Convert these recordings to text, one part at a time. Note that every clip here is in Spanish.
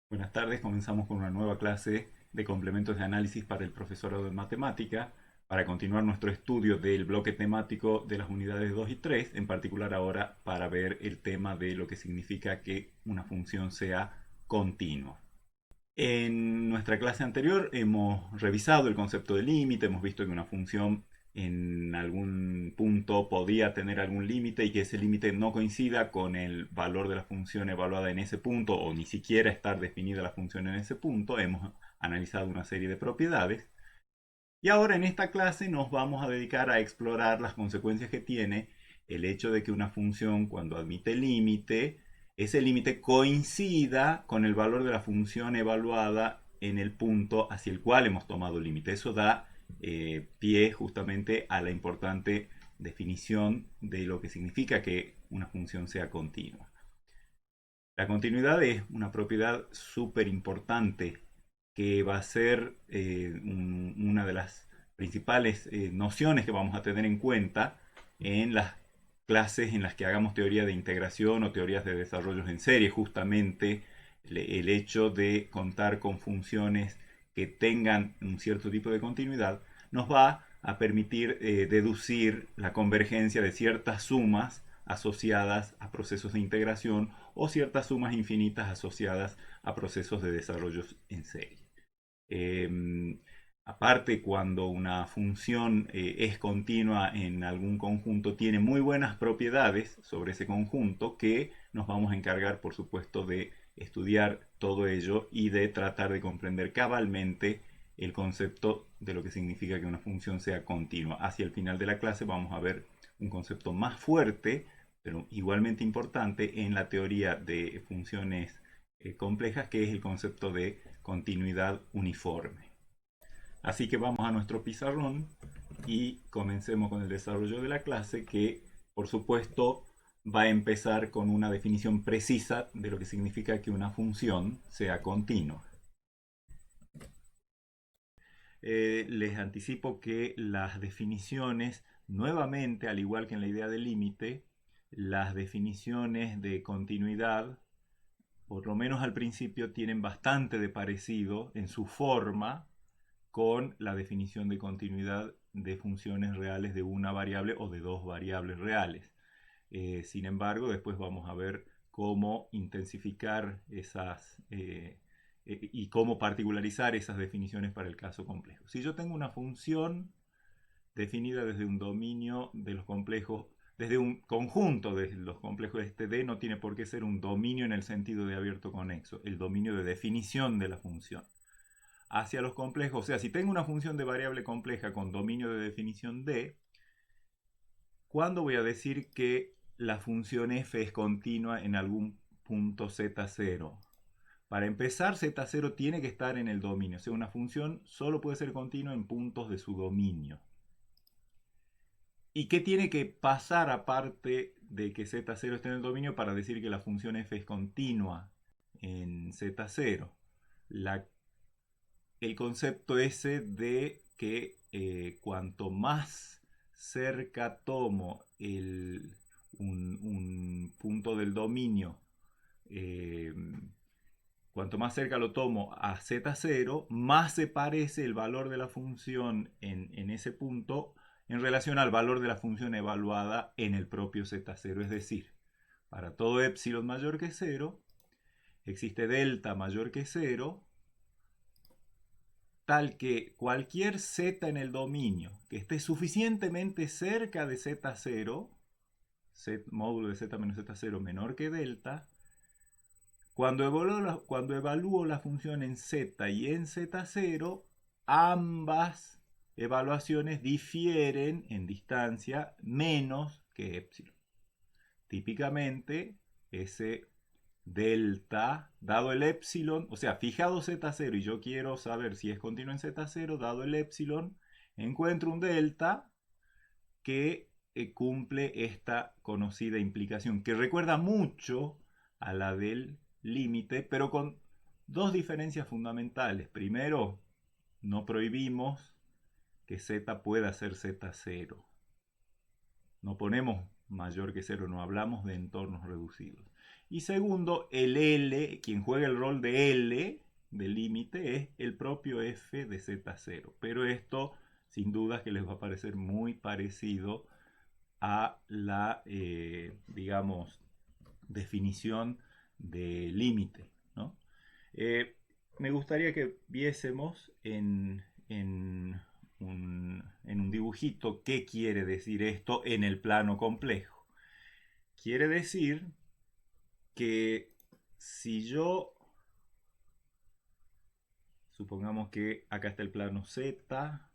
Buenas tardes, comenzamos con una nueva clase de complementos de análisis para el profesorado de matemática, para continuar nuestro estudio del bloque temático de las unidades 2 y 3, en particular ahora para ver el tema de lo que significa que una función sea continua. En nuestra clase anterior hemos revisado el concepto de límite, hemos visto que una función en algún punto podía tener algún límite y que ese límite no coincida con el valor de la función evaluada en ese punto o ni siquiera estar definida la función en ese punto. Hemos analizado una serie de propiedades y ahora en esta clase nos vamos a dedicar a explorar las consecuencias que tiene el hecho de que una función cuando admite límite, ese límite coincida con el valor de la función evaluada en el punto hacia el cual hemos tomado límite. Eso da pie justamente a la importante definición de lo que significa que una función sea continua. La continuidad es una propiedad súper importante que va a ser una de las principales nociones que vamos a tener en cuenta en las clases en las que hagamos teoría de integración o teorías de desarrollos en serie. Justamente el hecho de contar con funciones que tengan un cierto tipo de continuidad nos va a permitir deducir la convergencia de ciertas sumas asociadas a procesos de integración o ciertas sumas infinitas asociadas a procesos de desarrollo en serie. Aparte, cuando una función es continua en algún conjunto, tiene muy buenas propiedades sobre ese conjunto que nos vamos a encargar, por supuesto, de estudiar todo ello y de tratar de comprender cabalmente el concepto de lo que significa que una función sea continua. Hacia el final de la clase vamos a ver un concepto más fuerte, pero igualmente importante en la teoría de funciones complejas, que es el concepto de continuidad uniforme. Así que vamos a nuestro pizarrón y comencemos con el desarrollo de la clase, que por supuesto va a empezar con una definición precisa de lo que significa que una función sea continua. Les anticipo que las definiciones, nuevamente, al igual que en la idea de límite, las definiciones de continuidad, por lo menos al principio, tienen bastante de parecido en su forma con la definición de continuidad de funciones reales de una variable o de dos variables reales. Sin embargo, después vamos a ver cómo intensificar esas y cómo particularizar esas definiciones para el caso complejo. Si yo tengo una función definida desde un dominio de los complejos, desde un conjunto de los complejos, este D no tiene por qué ser un dominio en el sentido de abierto conexo, el dominio de definición de la función hacia los complejos. O sea, si tengo una función de variable compleja con dominio de definición D, ¿cuándo voy a decir que la función f es continua en algún punto z0? Para empezar, z0 tiene que estar en el dominio. O sea, una función solo puede ser continua en puntos de su dominio. ¿Y qué tiene que pasar aparte de que z0 esté en el dominio para decir que la función f es continua en z0? La el concepto ese de que cuanto más cerca tomo un punto del dominio, eh, cuanto más cerca lo tomo a z0, más se parece el valor de la función en ese punto en relación al valor de la función evaluada en el propio z0. Es decir, para todo epsilon mayor que 0, existe delta mayor que 0, tal que cualquier z en el dominio que esté suficientemente cerca de z0, módulo de z menos z0 menor que delta, cuando evalúo la función en z y en z0, ambas evaluaciones difieren en distancia menos que epsilon. Típicamente, ese delta, dado el epsilon, o sea, fijado z0 y yo quiero saber si es continuo en z0, dado el epsilon, encuentro un delta que cumple esta conocida implicación, que recuerda mucho a la del límite, pero con dos diferencias fundamentales. Primero, no prohibimos que z pueda ser z0. No ponemos mayor que 0, no hablamos de entornos reducidos. Y segundo, el L, quien juega el rol de L, del límite, es el propio f de z0. Pero esto, sin duda, que les va a parecer muy parecido a la, digamos, definición de límite, ¿no? Me gustaría que viésemos en un dibujito qué quiere decir esto en el plano complejo. Quiere decir que si yo, supongamos que acá está el plano Z,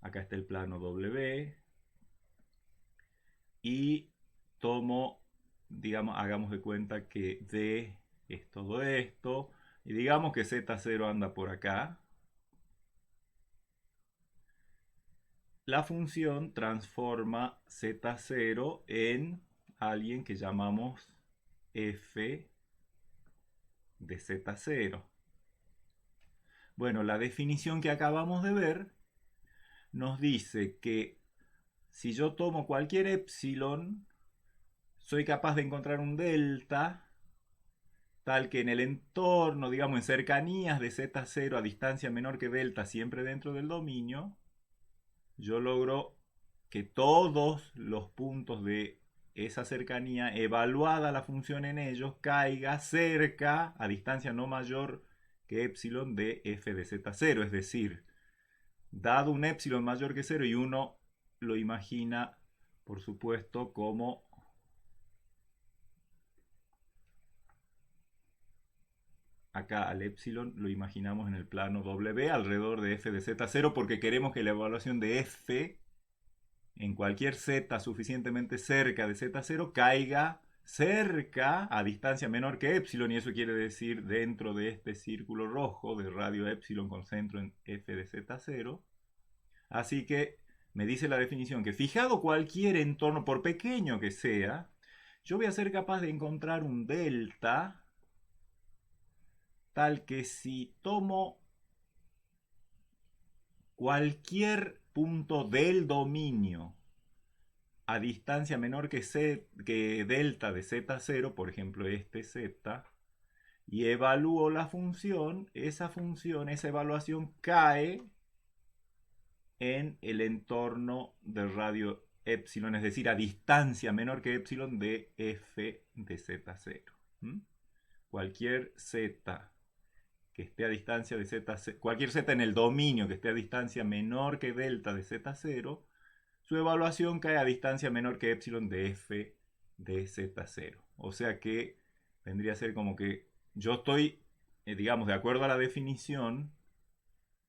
acá está el plano W, y tomo, digamos, hagamos de cuenta que D es todo esto, y digamos que Z0 anda por acá, la función transforma Z0 en alguien que llamamos f de Z0. Bueno, la definición que acabamos de ver nos dice que si yo tomo cualquier epsilon, soy capaz de encontrar un delta tal que en el entorno, digamos en cercanías de Z0 a distancia menor que delta, siempre dentro del dominio, yo logro que todos los puntos de esa cercanía, evaluada la función en ellos, caiga cerca, a distancia no mayor que epsilon de f de z0. Es decir, dado un epsilon mayor que 0 y uno lo imagina, por supuesto, como acá al epsilon lo imaginamos en el plano W alrededor de f de z0 porque queremos que la evaluación de f en cualquier z suficientemente cerca de z0 caiga cerca a distancia menor que epsilon, y eso quiere decir dentro de este círculo rojo de radio epsilon con centro en f de z0. Así que me dice la definición que fijado cualquier entorno, por pequeño que sea, yo voy a ser capaz de encontrar un delta tal que si tomo cualquier punto del dominio a distancia menor que delta de z0, por ejemplo este z, y evalúo la función, esa evaluación cae en el entorno del radio epsilon, es decir, a distancia menor que epsilon de f de z0. Cualquier z que esté a distancia de z0, cualquier z en el dominio que esté a distancia menor que delta de z0, su evaluación cae a distancia menor que epsilon de f de z0. O sea que vendría a ser como que yo estoy, digamos, de acuerdo a la definición,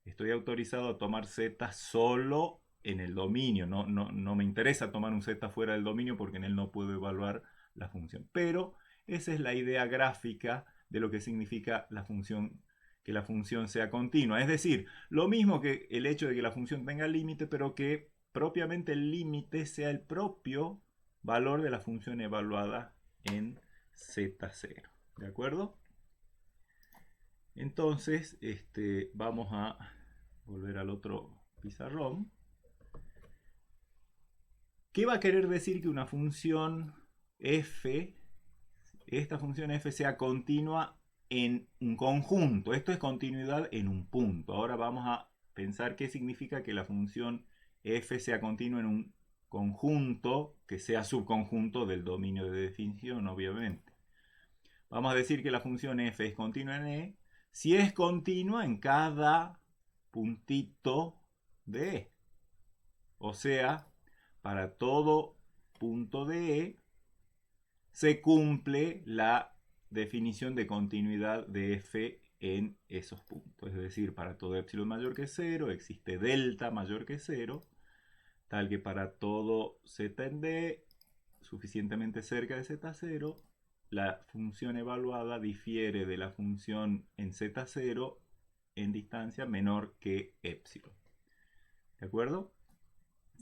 estoy autorizado a tomar z solo en el dominio. No me interesa tomar un z fuera del dominio porque en él no puedo evaluar la función. Pero esa es la idea gráfica de lo que significa la función, que la función sea continua. Es decir, lo mismo que el hecho de que la función tenga límite, pero que propiamente el límite sea el propio valor de la función evaluada en z0. ¿De acuerdo? Entonces, vamos a volver al otro pizarrón. ¿Qué va a querer decir que una función f, esta función f sea continua en un conjunto? Esto es continuidad en un punto. Ahora vamos a pensar qué significa que la función f sea continua en un conjunto que sea subconjunto del dominio de definición, obviamente. Vamos a decir que la función f es continua en E si es continua en cada puntito de E. O sea, para todo punto de E se cumple la definición de continuidad de f en esos puntos. Es decir, para todo epsilon mayor que 0 existe delta mayor que 0, tal que para todo z en D suficientemente cerca de z0, la función evaluada difiere de la función en z0 en distancia menor que epsilon. ¿De acuerdo?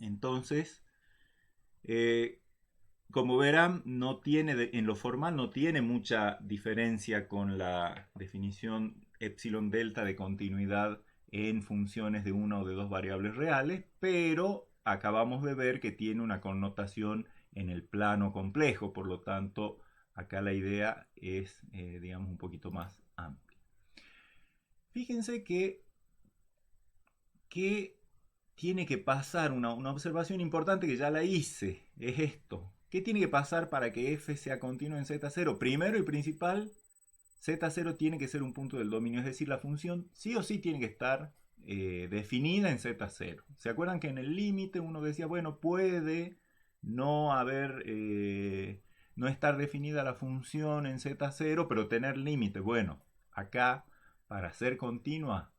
Entonces, como verán, en lo formal no tiene mucha diferencia con la definición epsilon delta de continuidad en funciones de una o de dos variables reales, pero acabamos de ver que tiene una connotación en el plano complejo, por lo tanto Acá la idea es, digamos, un poquito más amplia. Fíjense que tiene que pasar una observación importante que ya la hice, es esto. ¿Qué tiene que pasar para que f sea continuo en z0? Primero y principal, z0 tiene que ser un punto del dominio, es decir, la función sí o sí tiene que estar definida en z0. ¿Se acuerdan que en el límite uno decía, bueno, puede no haber, no estar definida la función en z0, pero tener límite? Bueno, acá, para ser continua,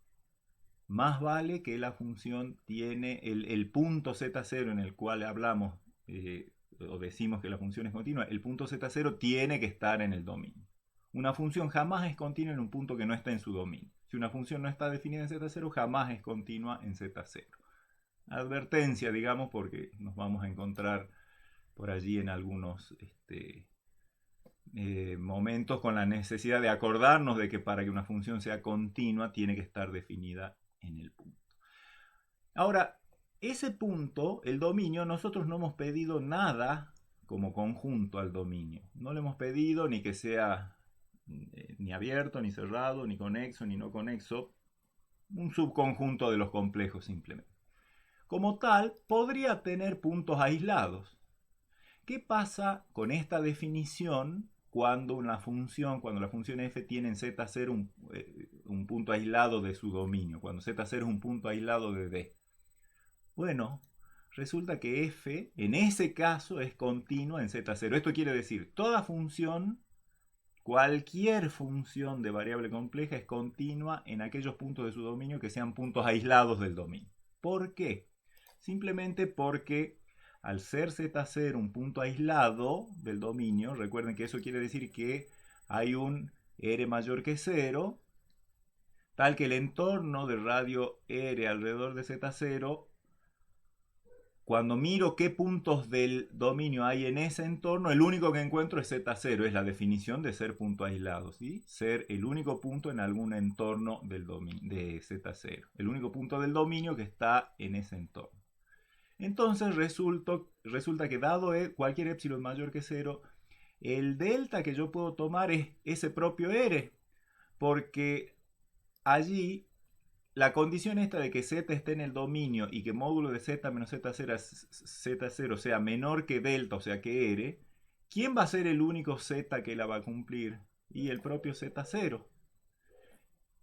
más vale que la función tiene el punto z0 en el cual hablamos o decimos que la función es continua, el punto z0 tiene que estar en el dominio. Una función jamás es continua en un punto que no está en su dominio. Si una función no está definida en z0, jamás es continua en z0. Advertencia, digamos, porque nos vamos a encontrar por allí en algunos momentos con la necesidad de acordarnos de que para que una función sea continua tiene que estar definida en el punto. Ahora, ese punto, el dominio, nosotros no hemos pedido nada como conjunto al dominio. No le hemos pedido ni que sea ni abierto, ni cerrado, ni conexo, ni no conexo. Un subconjunto de los complejos simplemente. Como tal, podría tener puntos aislados. ¿Qué pasa con esta definición cuando la función f tiene en z0 un punto aislado de su dominio? Cuando z0 es un punto aislado de D. Bueno, resulta que f en ese caso es continua en z0. Esto quiere decir, toda función, cualquier función de variable compleja es continua en aquellos puntos de su dominio que sean puntos aislados del dominio. ¿Por qué? Simplemente porque al ser z0 un punto aislado del dominio, recuerden que eso quiere decir que hay un r mayor que 0, tal que el entorno de radio r alrededor de z0, cuando miro qué puntos del dominio hay en ese entorno, el único que encuentro es z0, es la definición de ser punto aislado, ¿sí? Ser el único punto en algún entorno del de z0, el único punto del dominio que está en ese entorno. Entonces resulta que dado cualquier epsilon mayor que 0, el delta que yo puedo tomar es ese propio r, porque allí la condición esta de que z esté en el dominio y que módulo de z menos z0 sea menor que delta, o sea que r, ¿quién va a ser el único z que la va a cumplir? Y el propio z0.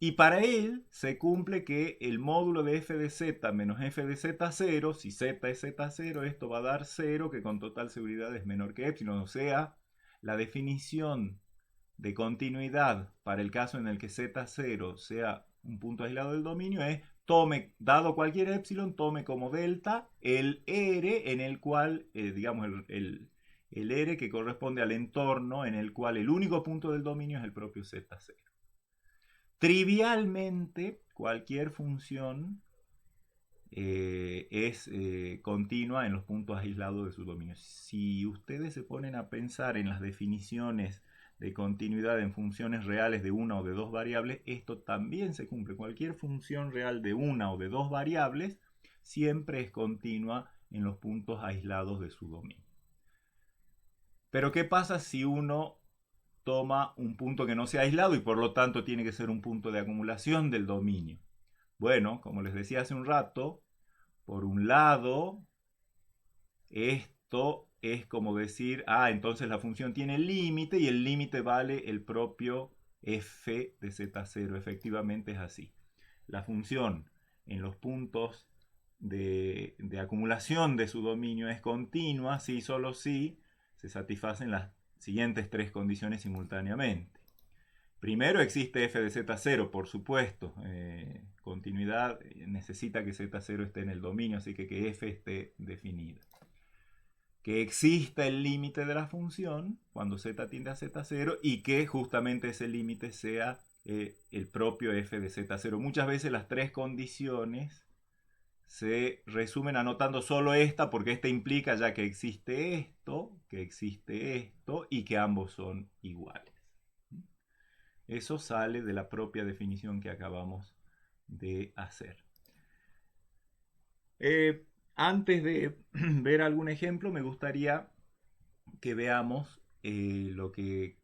Y para él se cumple que el módulo de f de z menos f de z0, si z es z0, esto va a dar 0, que con total seguridad es menor que epsilon. O sea, la definición de continuidad para el caso en el que z0 sea un punto aislado del dominio es, dado cualquier epsilon, tome como delta el r en el cual, digamos, el r que corresponde al entorno en el cual el único punto del dominio es el propio z0. Trivialmente, cualquier función es continua en los puntos aislados de su dominio. Si ustedes se ponen a pensar en las definiciones de continuidad en funciones reales de una o de dos variables, esto también se cumple. Cualquier función real de una o de dos variables siempre es continua en los puntos aislados de su dominio. Pero ¿qué pasa si uno toma un punto que no sea aislado y por lo tanto tiene que ser un punto de acumulación del dominio? Bueno, como les decía hace un rato, por un lado, esto es como decir, entonces la función tiene límite y el límite vale el propio f de z0. Efectivamente es así. La función en los puntos de acumulación de su dominio es continua si solo si se satisfacen las siguientes tres condiciones simultáneamente. Primero existe f de z0, por supuesto. Continuidad necesita que z0 esté en el dominio, así que f esté definida. Que exista el límite de la función cuando z tiende a z0 y que justamente ese límite sea el propio f de z0. Muchas veces las tres condiciones se resumen anotando solo esta porque esta implica ya que existe esto y que ambos son iguales. Eso sale de la propia definición que acabamos de hacer. Antes de ver algún ejemplo, me gustaría que veamos lo que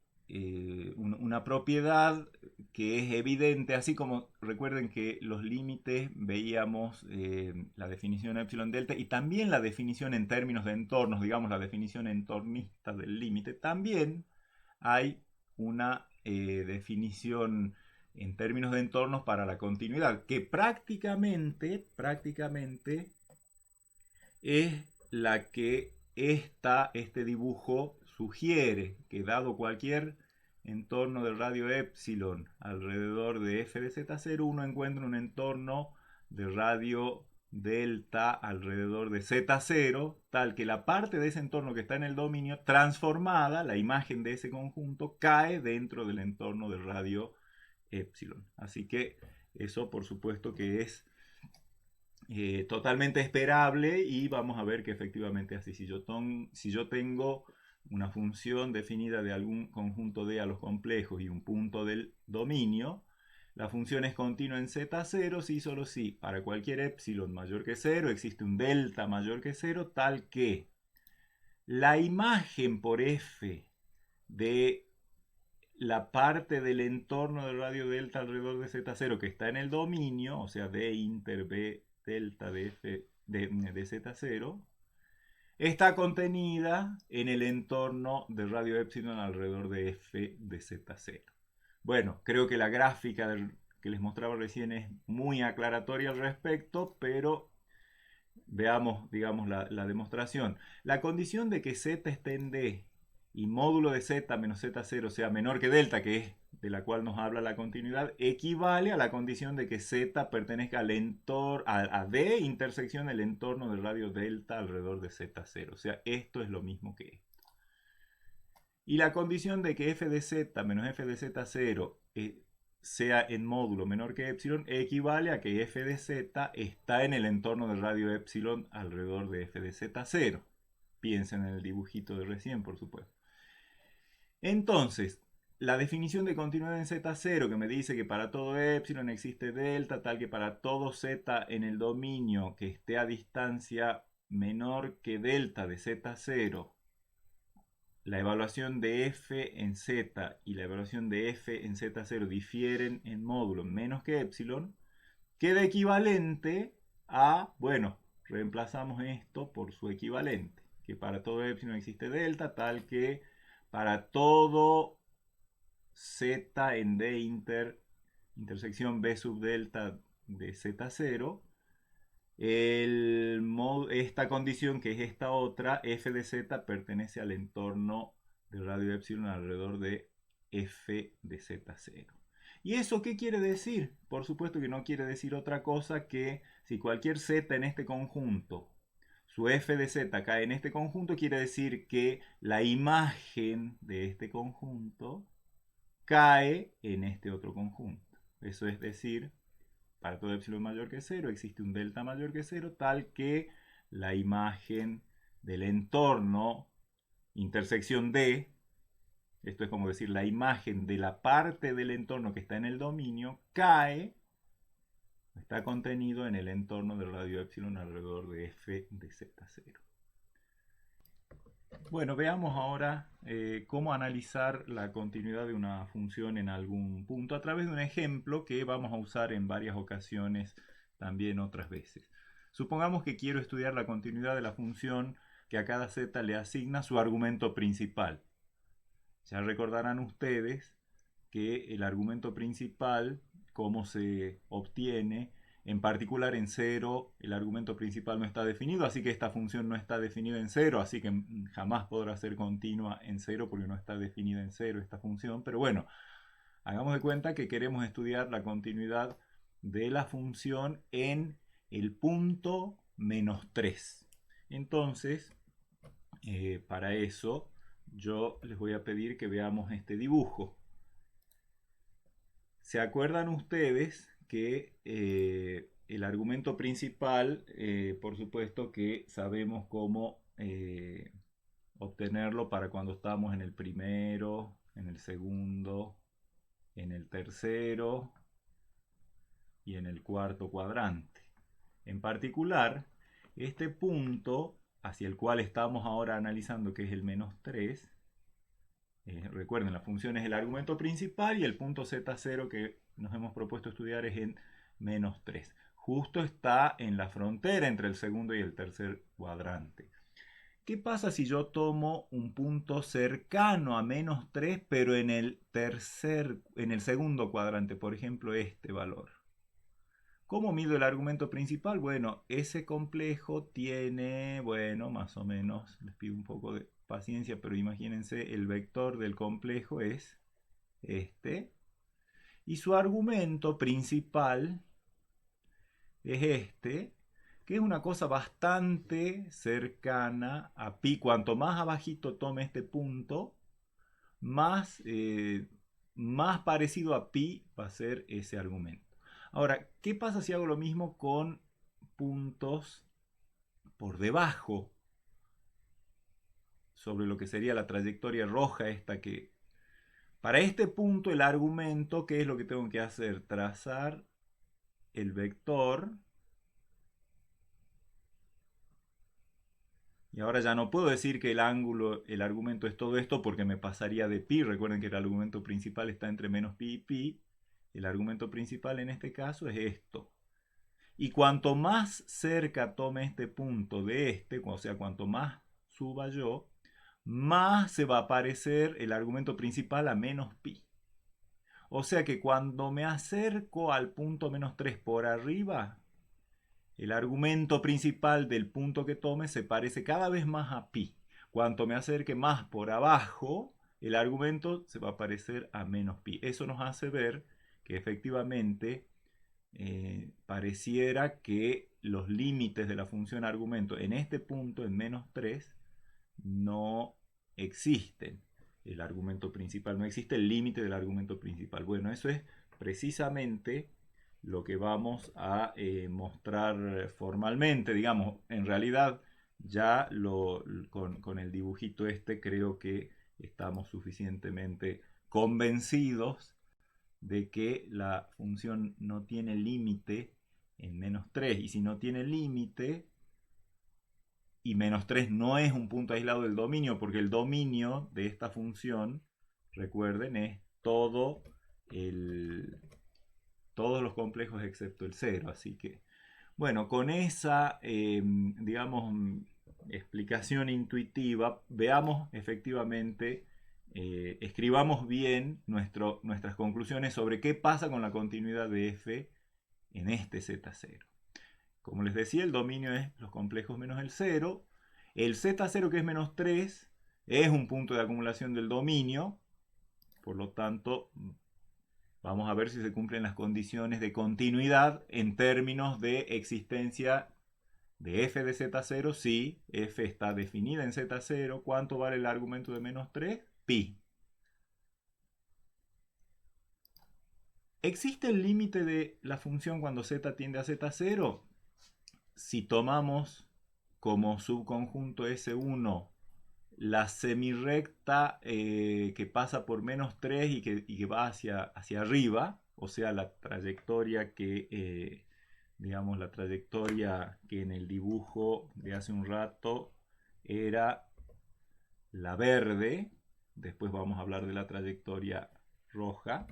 una propiedad que es evidente, así como recuerden que los límites veíamos la definición epsilon delta y también la definición en términos de entornos, digamos la definición entornista del límite, también hay una definición en términos de entornos para la continuidad, que prácticamente es la que este dibujo sugiere, que dado cualquier entorno del radio epsilon alrededor de f de z0, uno encuentra un entorno de radio delta alrededor de z0, tal que la parte de ese entorno que está en el dominio, transformada, la imagen de ese conjunto, cae dentro del entorno del radio epsilon. Así que eso por supuesto que es totalmente esperable y vamos a ver que efectivamente así. Si yo tengo una función definida de algún conjunto de a los complejos y un punto del dominio, la función es continua en z0 si solo si para cualquier epsilon mayor que 0 existe un delta mayor que 0 tal que la imagen por f de la parte del entorno del radio delta alrededor de z0 que está en el dominio, o sea, d inter b delta de, f, de z0, está contenida en el entorno del radio epsilon alrededor de f de z0. Bueno, creo que la gráfica que les mostraba recién es muy aclaratoria al respecto, pero veamos, digamos, la demostración. La condición de que z esté en D y módulo de z menos z0 sea menor que delta, que es de la cual nos habla la continuidad, equivale a la condición de que z pertenezca al entorno, a D intersección el entorno del radio delta alrededor de z0. O sea, esto es lo mismo que esto. Y la condición de que f de z menos f de z0 sea en módulo menor que epsilon equivale a que f de z está en el entorno del radio epsilon alrededor de f de z0. Piensen en el dibujito de recién, por supuesto. Entonces, la definición de continuidad en z0 que me dice que para todo epsilon existe delta, tal que para todo z en el dominio que esté a distancia menor que delta de z0, la evaluación de f en z y la evaluación de f en z0 difieren en módulo menos que epsilon, queda equivalente a, bueno, reemplazamos esto por su equivalente, que para todo epsilon existe delta, tal que para todo z en d intersección b sub delta de z0, esta condición, que es esta otra, f de z pertenece al entorno del radio epsilon alrededor de f de z0. ¿Y eso qué quiere decir? Por supuesto que no quiere decir otra cosa que si cualquier z en este conjunto, su f de z cae en este conjunto, quiere decir que la imagen de este conjunto cae en este otro conjunto. Eso es decir, para todo epsilon mayor que 0 existe un delta mayor que 0 tal que la imagen del entorno intersección D, esto es como decir la imagen de la parte del entorno que está en el dominio, está contenido en el entorno del radio epsilon alrededor de f de z0. Bueno, veamos ahora cómo analizar la continuidad de una función en algún punto a través de un ejemplo que vamos a usar en varias ocasiones también otras veces. Supongamos que quiero estudiar la continuidad de la función que a cada z le asigna su argumento principal. Ya recordarán ustedes que el argumento principal, cómo se obtiene, en particular en 0 el argumento principal no está definido, así que esta función no está definida en 0, así que jamás podrá ser continua en 0 porque no está definida en 0 esta función. Pero bueno, hagamos de cuenta que queremos estudiar la continuidad de la función en el punto menos 3. Entonces, para eso yo les voy a pedir que veamos este dibujo. ¿Se acuerdan ustedes que el argumento principal, por supuesto que sabemos cómo obtenerlo para cuando estamos en el primero, en el segundo, en el tercero y en el cuarto cuadrante? En particular, este punto hacia el cual estamos ahora analizando, que es el menos 3, Recuerden, la función es el argumento principal y el punto z0 que nos hemos propuesto estudiar es en menos 3. Justo está en la frontera entre el segundo y el tercer cuadrante. ¿Qué pasa si yo tomo un punto cercano a menos 3, pero en el segundo cuadrante, por ejemplo, este valor? ¿Cómo mido el argumento principal? Bueno, ese complejo tiene, bueno, más o menos, les pido un poco de paciencia, pero imagínense, el vector del complejo es este, y su argumento principal es este, que es una cosa bastante cercana a pi. Cuanto más abajito tome este punto, más, más parecido a pi va a ser ese argumento. Ahora, ¿qué pasa si hago lo mismo con puntos por debajo sobre lo que sería la trayectoria roja esta que... Para este punto el argumento, ¿qué es lo que tengo que hacer? Trazar el vector. Y ahora ya no puedo decir que el ángulo, el argumento es todo esto porque me pasaría de pi. Recuerden que el argumento principal está entre menos pi y pi. El argumento principal en este caso es esto. Y cuanto más cerca tome este punto de este, o sea, cuanto más suba yo, más se va a parecer el argumento principal a menos pi. O sea que cuando me acerco al punto menos 3 por arriba, el argumento principal del punto que tome se parece cada vez más a pi. Cuanto me acerque más por abajo, el argumento se va a parecer a menos pi. Eso nos hace ver que efectivamente pareciera que los límites de la función argumento en este punto, en menos 3, no existen. El argumento principal, no existe el límite del argumento principal. Bueno, eso es precisamente lo que vamos a mostrar formalmente, digamos, en realidad ya con el dibujito este creo que estamos suficientemente convencidos de que la función no tiene límite en menos 3. Y si no tiene límite, y menos 3 no es un punto aislado del dominio, porque el dominio de esta función, recuerden, es todos los complejos excepto el 0. Así que, bueno, con esa, digamos, explicación intuitiva, veamos efectivamente, escribamos bien nuestras conclusiones sobre qué pasa con la continuidad de f en este z0. Como les decía, el dominio es los complejos menos el 0. El z0, que es menos 3, es un punto de acumulación del dominio. Por lo tanto, vamos a ver si se cumplen las condiciones de continuidad en términos de existencia de f de z0. Si f está definida en z0, ¿cuánto vale el argumento de menos 3? Pi. ¿Existe el límite de la función cuando z tiende a z0? Si tomamos como subconjunto S1 la semirrecta que pasa por menos 3 y que va hacia arriba, o sea, la trayectoria digamos, la trayectoria que en el dibujo de hace un rato era la verde, después vamos a hablar de la trayectoria roja,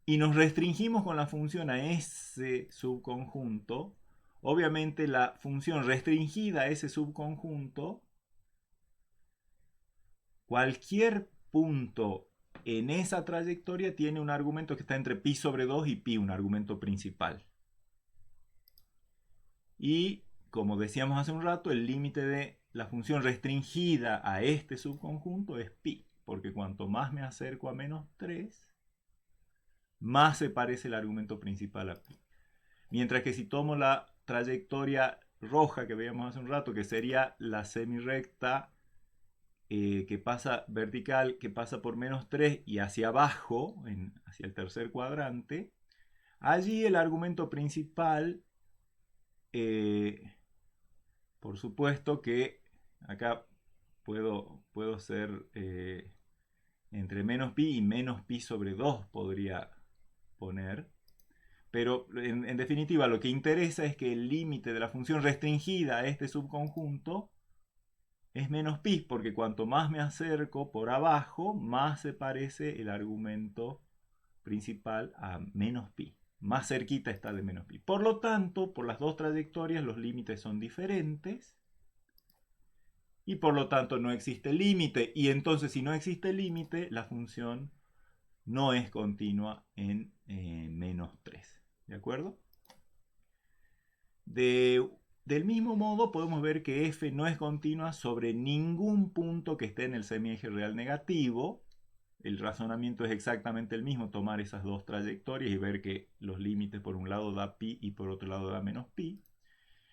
y nos restringimos con la función a ese subconjunto, obviamente la función restringida a ese subconjunto, cualquier punto en esa trayectoria tiene un argumento que está entre pi sobre 2 y pi, un argumento principal. Y como decíamos hace un rato, el límite de la función restringida a este subconjunto es pi, porque cuanto más me acerco a menos 3, más se parece el argumento principal a pi. Mientras que si tomo la trayectoria roja que veíamos hace un rato, que sería la semirrecta que pasa vertical, que pasa por menos 3 y hacia abajo, hacia el tercer cuadrante, allí el argumento principal, por supuesto que acá puedo ser entre menos pi y menos pi sobre 2 podría poner. Pero en definitiva lo que interesa es que el límite de la función restringida a este subconjunto es menos pi, porque cuanto más me acerco por abajo, más se parece el argumento principal a menos pi. Más cerquita está de menos pi. Por lo tanto, por las dos trayectorias los límites son diferentes y por lo tanto no existe límite. Y entonces si no existe límite, la función no es continua en menos 3. ¿De acuerdo? Del mismo modo podemos ver que f no es continua sobre ningún punto que esté en el semieje real negativo. El razonamiento es exactamente el mismo, tomar esas dos trayectorias y ver que los límites por un lado da pi y por otro lado da menos pi.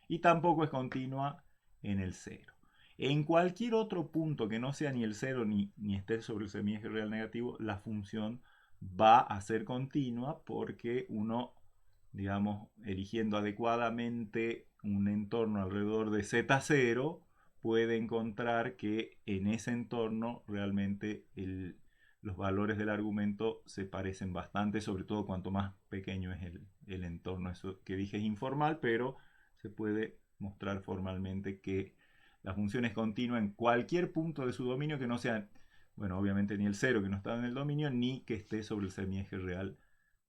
Y tampoco es continua en el 0. En cualquier otro punto que no sea ni el 0 ni esté sobre el semieje real negativo, la función va a ser continua porque uno, digamos, eligiendo adecuadamente un entorno alrededor de z0, puede encontrar que en ese entorno realmente los valores del argumento se parecen bastante, sobre todo cuanto más pequeño es el entorno. Eso que dije es informal, pero se puede mostrar formalmente que la función es continua en cualquier punto de su dominio que no sea, bueno, obviamente ni el 0 que no está en el dominio, ni que esté sobre el semieje real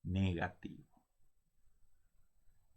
negativo.